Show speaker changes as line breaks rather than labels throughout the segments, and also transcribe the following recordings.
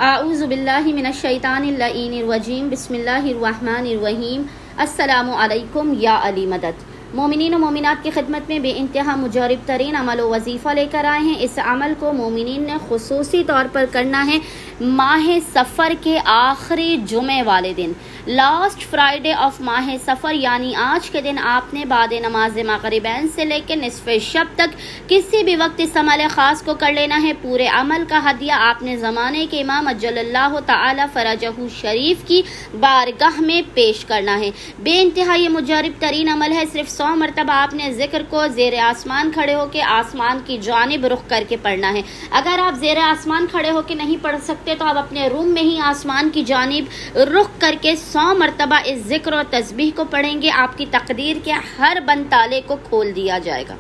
اعوذ باللہ من الشیطان اللعین الرجیم بسم اللہ الرحمن الرحیم السلام علیکم یا علی مدد۔ مومنین و مومنات کی خدمت میں بے انتہا مجرب ترین عمل و وظیفہ لے کر آئے ہیں۔ اس عمل کو مومنین نے خصوصی طور پر کرنا ہے ماہ سفر کے آخری جمعے والے دن، لاسٹ فرائیڈے آف ماہ سفر، یعنی آج کے دن آپ نے بعد نماز مغربین سے لے کے نصف شب تک کسی بھی وقت اس عمل خاص کو کر لینا ہے۔ پورے عمل کا ہدیہ آپ نے زمانے کے امام اجل اللہ تعالی فرجہ شریف کی بارگاہ میں پیش کرنا ہے۔ بے انتہا یہ مجرب ترین عمل ہے۔ صرف 100 مرتبہ آپ نے ذکر کو زیر آسمان کھڑے ہو کے آسمان کی جانب رخ کر کے پڑھنا ہے۔ اگر آپ زیر آسمان کھڑے ہو کے نہیں پڑھ سکتے تو آپ اپنے روم میں ہی آسمان کی جانب رخ کر کے 100 مرتبہ اس ذکر و تسبیح کو پڑھیں گے۔ آپ کی تقدیر کے ہر بند تالے کو کھول دیا جائے گا۔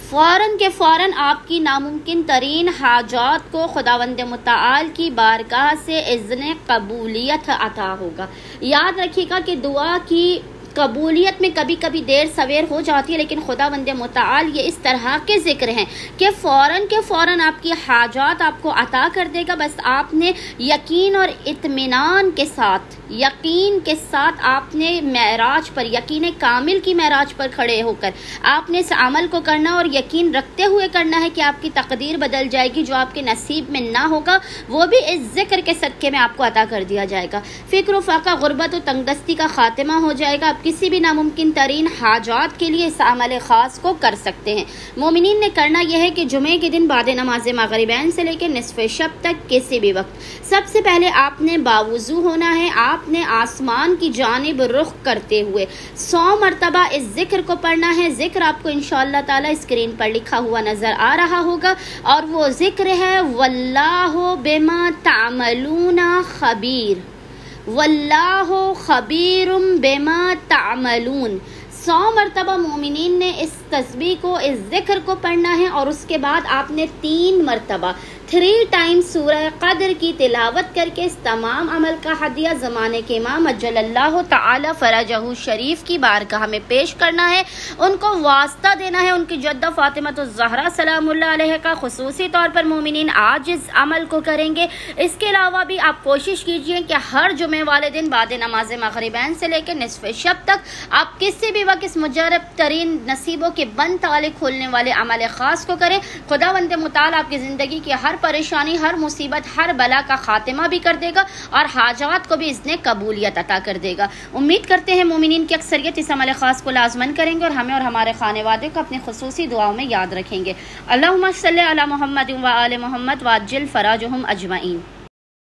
فوراً کے فوراً آپ کی ناممکن ترین حاجات کو خداوند متعال کی بارگاہ سے اذن قبولیت عطا ہوگا۔ یاد رکھیے گا کہ دعا کی قبولیت میں کبھی کبھی دیر سویر ہو جاتی ہے، لیکن خداوند متعال یہ اس طرح کے ذکر ہیں کہ فوراً کے فوراً آپ کی حاجات آپ کو عطا کر دے گا۔ بس آپ نے یقین اور اطمینان کے ساتھ، یقین کے ساتھ آپ نے معراج پر، یقین کامل کی معراج پر کھڑے ہو کر آپ نے اس عمل کو کرنا اور یقین رکھتے ہوئے کرنا ہے کہ آپ کی تقدیر بدل جائے گی۔ جو آپ کے نصیب میں نہ ہوگا وہ بھی اس ذکر کے صدقے میں آپ کو عطا کر دیا جائے گا۔ فکر و فاقہ، غربت و تنگ دستی کا خاتمہ ہو جائے گا۔ آپ کسی بھی ناممکن ترین حاجات کے لیے اس عمل خاص کو کر سکتے ہیں۔ مومنین نے کرنا یہ ہے کہ جمعے کے دن بعد نماز مغربین سے لے کے نصف شب تک کسی بھی وقت سب سے پہلے آپ نے باوضو ہونا ہے۔ آپ نے آسمان کی جانب رخ کرتے ہوئے 100 مرتبہ اس ذکر کو پڑھنا ہے۔ ذکر آپ کو انشاءاللہ تعالی اسکرین پر لکھا ہوا نظر آ رہا ہوگا، اور وہ ذکر ہے واللہ بما تعملون خبیر، واللہ خبیر بما تعملون۔ 100 مرتبہ مومنین نے اس تسبیح کو، اس ذکر کو پڑھنا ہے، اور اس کے بعد آپ نے 3 مرتبہ 3 ٹائم سورہ قدر کی تلاوت کر کے اس تمام عمل کا ہدیہ زمانے کے امام اجل اللہ تعالی فرجہ شریف کی بارگاہ میں پیش کرنا ہے۔ ان کو واسطہ دینا ہے، ان کی جدہ فاطمہ الزہرا سلام اللہ علیہ کا۔ خصوصی طور پر مومنین آج اس عمل کو کریں گے۔ اس کے علاوہ بھی آپ کوشش کیجئے کہ ہر جمعے والے دن بعد نماز مغربین سے لے کے نصف شب تک آپ کسی بھی وقت اس مجرب ترین نصیبوں کے بند تالے کھولنے والے عمل خاص کو کریں۔ خداوند متعال آپ کی زندگی کی ہر پریشانی، ہر مصیبت، ہر بلا کا خاتمہ بھی کر دے گا، اور حاجات کو بھی اس نے قبولیت عطا کر دے گا۔ امید کرتے ہیں مومنین کی اکثریت اس عمل خاص کو لازمن کریں گے، اور ہمیں اور ہمارے خانے وادے کو اپنی خصوصی دعاؤں میں یاد رکھیں گے۔ اللہم صلی علی محمد و آل محمد وعجل فراجہم اجمعین۔